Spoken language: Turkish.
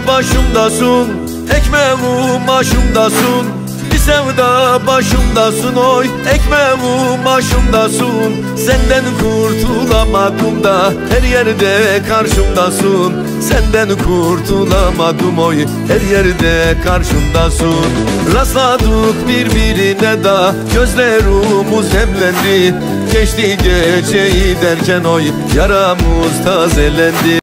başımdasın, ekmeğim aşımdasın. Bir sevda başımdasın oy, ekmeğim aşımdasın. Senden kurtulamadım da her yerde karşımdasın. Senden kurtulamadım oy, her yerde karşımdasın. Rastladık birbirine da gözlerimiz nemlendi. Geçti geceyi derken oy, yaramız tazelendi.